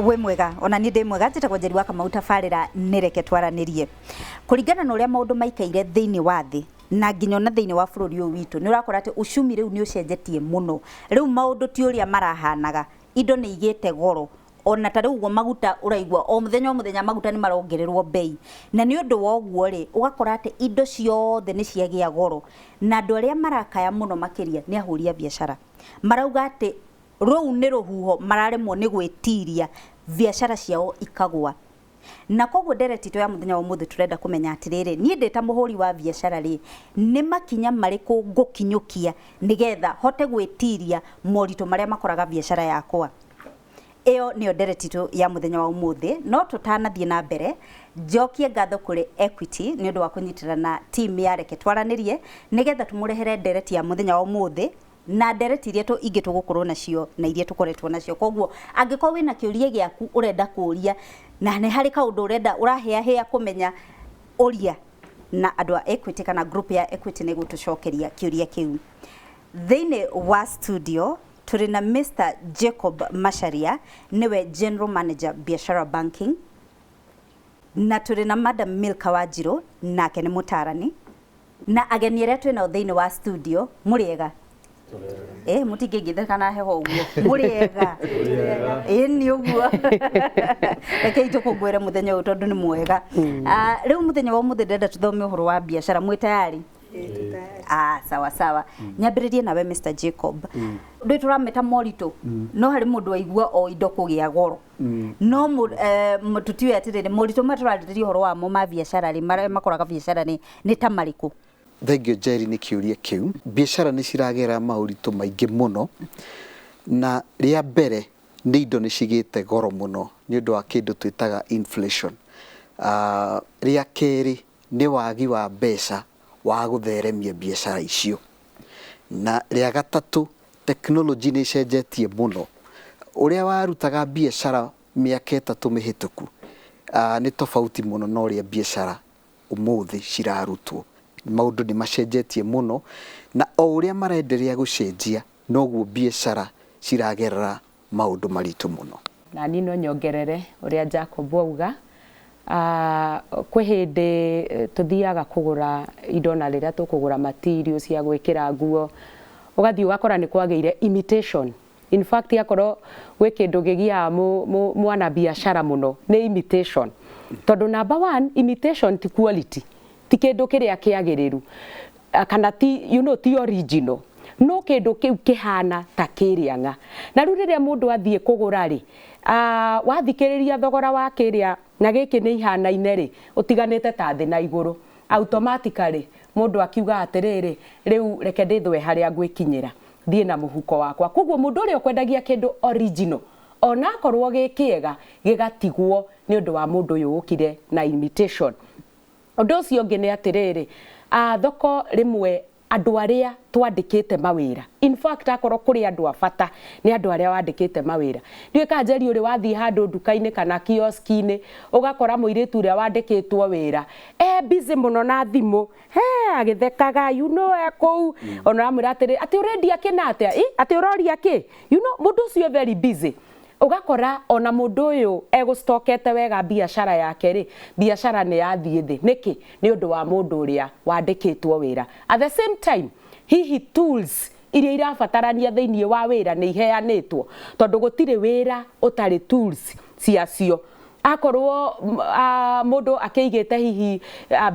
we mwega ona ni ndi mwega njitagwo Njeri wa Kamau tabarĩra nĩreke twaranirie kũringana na ũrĩa maũndũ maikaire thĩinĩ wa thĩ na nginya na thĩinĩ wa bũrũri ũyũ witũ nĩ ũrakora atĩ ũcumi rĩu nĩ ũcenjetie mũno rĩu maũndũ ti ũrĩa marahanaga indo nĩ igĩte goro ona ta rĩu ũguo maguta ũraigua o mũthenya maguta nĩ marongererwo bei na nĩ ũndũ wa ũguo rĩ ũgakora atĩ indo ciothe nĩ ciagĩa goro na andũ arĩa marakaya mũno makĩria nĩ ahũri a biacara marauga atĩ rũu nĩ rũhuho mararemwo nĩ gwĩtiria biacara ciao ikagwa na koguo nderetito ya mũthenya wa ũmũthĩ tũrenda kũmenya atĩrĩrĩ niĩ ndĩ ta mũhũri wa biacara rĩ nĩ makinya marĩkũ ngũkinyũkia nĩgetha hote gwĩtiria moritũ marĩa makoraga biacara yakwa ĩyo nĩyo nderetito ya mũthenya wa ũmũthĩ no tũtanathiĩ na mbere njokie ngatho kũrĩ Equity nĩ ũndũ wa kũnyitĩrĩra na team ya reke twaranĩrie nĩgetha tũmũrehere ndereti ya mũthenya wa ũmũthĩ na ndereti iria ingĩ tũgũkorwo nacio na iria tũkoretwo nacio koguo angĩkorwo wĩna kĩũria gĩaku ũrenda kũria na nĩ harĩ kaũndũ ũrenda ũrahĩa kũmenya ũria na andũ a Equity kana group ya Equity nĩ gũtũcokeria kĩũria kĩu thĩinĩ wa studio tũrĩ na Mr. Jacob Macharia niwe General Manager Biashara Banking na tũrĩ na Madam Milka Wanjiru nake nĩ mũtarani na ageni arĩa twĩnao thĩinĩ wa studio mũrĩega mutingĩngĩtheka heho ũguo mũrĩega nĩ ũguo reke itũkũngũĩre mũthenya ũyũ tondũ nĩ mwega rĩu mũthenya wa ũmũthĩ ndĩrenda tũthome ũhoro wa biacara mwĩ tayari sawa nyambĩrĩrie nawe Mr. Jacob ndĩ tũrameta moritũ no harĩ mũndũ aigua o indo kũgĩa goro no tũtiũĩ atĩrĩrĩ moritũ marĩa tũrarĩrĩria ũhoro wamo ma biacara rĩ marĩa makoraga biacara nĩ ta marĩkũ Thengio Njeri nĩ kĩũria kĩu biacara nĩ ciragera maũritũ maingĩ mũno na rĩa mbere nĩ indo nĩ cigĩte goro mũno nĩ ũndũ wa kĩndũ twĩtaga inflation rĩa kerĩ nĩ wagi wa mbeca wa gũtheremia biacara icio na rĩa gatatũ teknolojĩ nĩ cenjetie mũno ũrĩa warutaga biacara mĩaka ĩtatũ mĩhĩtũku nĩ tofauti mũno na ũrĩa biacara ũmũthĩ cirarutwo maũndũ nĩ macenjetie mũno na o ũrĩa marenderea gũcenjia noguo biacara ciragerera maũndũ maritũ mũno na niĩ no nyongerere ũrĩa Jacob auga kwĩ hĩndĩ tũthiaga kũgũra indo na rĩrĩa tũkũgũra materials cia gwĩkĩra nguo ũgathiĩ ũgakora nĩ kwagĩire imitation in fact yakorwo gwĩ kĩndũ gĩgiaga mwana biacara mũno nĩ imitation tondũ number one imitation ti quality ti kĩndũ kĩrĩa kĩagĩrĩru kana ti original no kĩndũ kĩu kĩhana ta kĩrĩanga na rĩu rĩrĩa mũndũ athiĩ kũgũra rĩ wathikĩrĩria thogora wa kĩrĩa na gĩkĩ nĩ ihanaine rĩ ũtiganĩte ta thĩ na igũrũ automatically mũndũ akiuga atĩrĩrĩ rĩu reke ndĩthwe harĩa ngwĩkinyĩra thiĩ na mũhuko wakwa koguo mũndũ ũrĩa ũkwendagia kĩndũ original ona akorwo gĩkĩega gĩgatigwo nĩ ũndũ wa mũndũ ũyũ ũkire na imitation ũndũ ũcio ũngĩ nĩ atĩrĩrĩ thoko rĩmwe andũ arĩa twandĩkĩte mawĩra in fact akorwo kũrĩ andũ a bata nĩ andũ arĩa wandĩkĩte mawĩra ndiũĩ kana Njeri ũrĩ wathiĩ handũ nduka-inĩ kana kioski-inĩ ũgakora mũirĩtu ũrĩa wandĩkĩtwo wĩra busy mũno na thimũ agĩthekaga kũu ona amwĩra atĩrĩ atĩ ũrendia kĩna atĩa atĩ ũroria kĩ mũndũ ũcio very busy ũgakora ona mũndũ ũyũ egũstokete wega biacara yake rĩ biacara nĩ yathiĩ thĩ nĩkĩ nĩ ũndũ wa mũndũ ũrĩa wandĩkĩtwo wĩra at the same time hihi tools iria irabatarania thĩinĩ wa wĩra nĩ iheanĩtwo tondũ gũtirĩ wĩra ũtarĩ tools ciacio akorwo mũndũ akĩigĩte hihi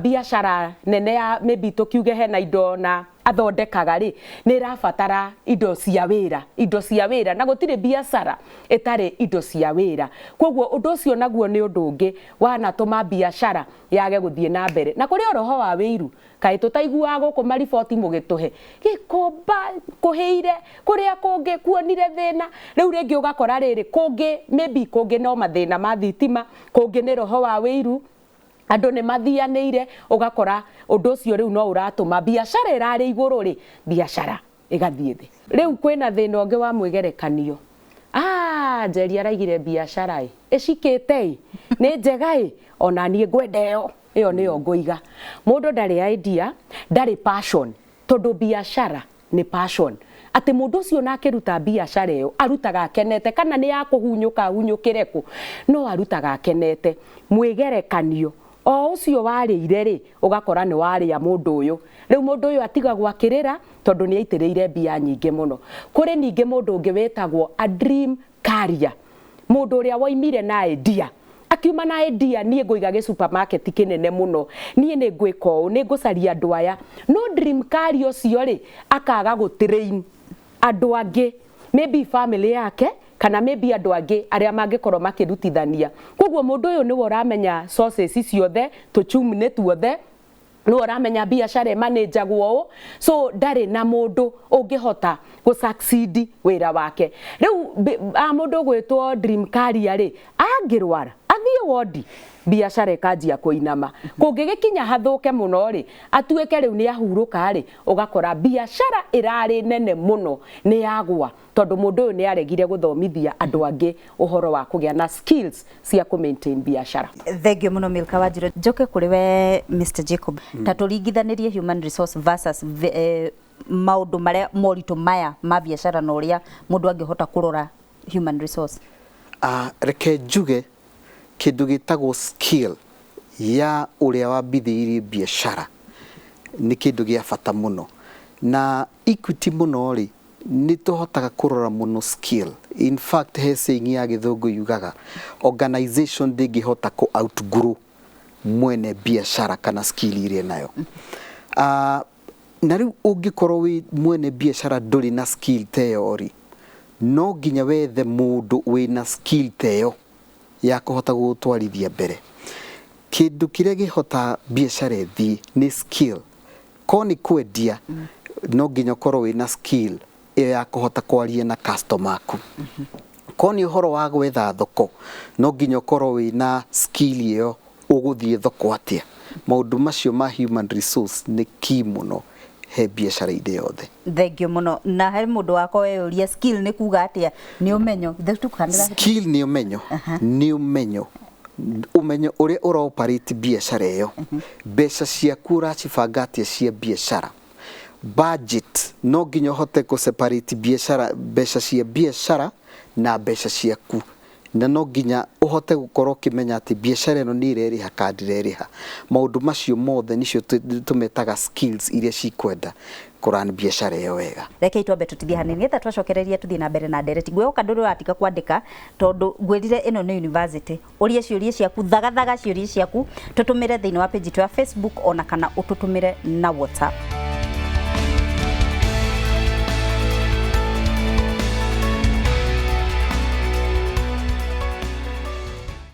biacara nene ya maybe tũkiuge hena indo na athondekaga rĩ nĩ irabatara indo cia wĩra na gũtirĩ biacara ĩtarĩ indo cia wĩra koguo ũndũ ũcio naguo nĩ ũndũ ũngĩ wanatũma biacara yage gũthiĩ na mbere na kũrĩ oroho wa wĩiru kaĩ tũtaiguaga gũkũ mariboti mũgĩtũhe gĩkomba kũhĩire kũrĩa kũngĩ kuonire thĩna rĩu rĩngĩ ũgakora rĩrĩ kũngĩ maybe kũngĩ no mathĩna ma thitima kũngĩ nĩ roho wa wĩiru andũ nĩ mathianĩire ũgakora ũndũ ũcio rĩu no ũratũma biacara ĩrarĩ igũrũ rĩ biacara ĩgathiĩ thĩ rĩu kwĩna thĩna ũngĩ wa mwĩgerekanio Njeri araigire biacara ĩcikĩte nĩ njega ona niĩ ngwenda ĩyo nĩyo ngũiga mũndũ ndarĩ idea ndarĩ passion tondũ biacara nĩ passion ati mundu ucio nake ruta biashara iyo arutaga akenete, kana ni ya kuhunyuka hunyukire ku, no arutaga akenete. Mwigerekanio o ucio warĩire ri ugakora ni warĩa mundu uyu, riu mundu uyu atigagwo akirira tondu ni aitĩrĩire mbia nyingĩ muno. Kuri ningĩ mundu ũngĩ wĩtagwo a dream carrier, mundu ũrĩa woimire na idea, akiuma na idea, niĩ ngũiga gĩ-supermarket kĩnene muno, niĩ nĩ ngwĩka ũũ, nĩ ngũcaria andũ aya, no dream carrier ũcio rĩ akaga gũ-train andũ angĩ, maybe family yake kana maybe andũ angĩ arĩa mangĩkorwo makĩrutithania. Koguo mũndũ ũyũ nĩwe ũramenya sources ciothe, tũchumi nĩ tuothe, nĩwe ũramenya biacara ĩmanĩnjagwo ũũ, so ndarĩ na mũndũ ũngĩhota gũ-succeed wĩra wake. Rĩu mũndũ gwĩtwo dream carrier rĩ angĩrwara athiĩ wodi, biacara ikanjia kuinama. Kũngĩgĩkinya hathũke muno rĩ atuĩke rĩu nĩ ahurũka rĩ ũgakora biacara ĩrarĩ nene muno nĩ yagwa, tondu mũndũ ũyũ nĩ aregire gũthomithia andũ angĩ ũhoro wa kũgĩa na skills cia kũ maintain biacara. Thengio muno Milka Wanjiru. Njoke kũrĩ we Mr. Jacob, ta tũringithanĩrie human resource versus maũndũ marĩa moritũ maya ma biacara na ũrĩa mũndũ angĩhota kũrora human resource. Reke njuge kĩndũ gĩtagwo skill ya ũrĩa wambithĩirie biacara nĩ kĩndũ gĩa bata mũno, na Equity mũno rĩ nĩ tũhotaga kũrora mũno skill. In fact he saying ya gĩthũngũ yugaga organization ndĩngĩhota kũ outgrow mwene biacara kana skill iria nayo. Na rĩu ũngĩkorwo wĩ mwene biacara ndũrĩ na skill teyo rĩ no nginya wethe mũndũ wĩna skill teyo ya kuhota gũtwarithia mbere. Kĩndũ kĩrĩa gĩhota biacara ĩthiĩ nĩ skill. Ko nĩ kwendia no nginya ũkorwo wĩna skill ĩyo ya kuhota kwaria na customer aku. Ko nĩ ũhoro wa gwetha thoko no nginya ũkorwo wĩna skill ĩyo ũgũthiĩ thoko atĩa. Maũndũ macio ma human resource nĩ key mũno he biacara ide yothe. Thengio muno. Na he mũndũ wako weyũria skill nĩ kuga atĩa? Nĩ ũmenyo. Skill nĩ ũmenyo. Nĩ ũmenyo. Ũmenyo ũrĩa ũra-operate biacara ĩyo. Mbeca ciaku ũracibanga atĩa cia biacara. Budget no nginya ũhote kũ-separate biacara, mbeca cia biacara na mbeca ciaku. Na no nginya ũhote gũkorwo ũkĩmenya atĩ biacara ĩno nĩ ĩrerĩha kana ndĩrerĩha. Maũndũ macio mothe nicio tũmetaga skills iria cikwenda kũrani biacara ĩyo wega. Reke itwambe tũtithie hanini etha twacokereria tũthiĩ na mbere na ndereti. Gwĩhoka ndũrĩ ũratiga kwandĩka tondũ ngwĩrire ĩno nĩ university. Ũrie ciũria ciaku, thagathaga ciũria ciaku, tũtũmĩre thĩinĩ wa page ya Facebook ona kana ũtũtũmĩre na WhatsApp.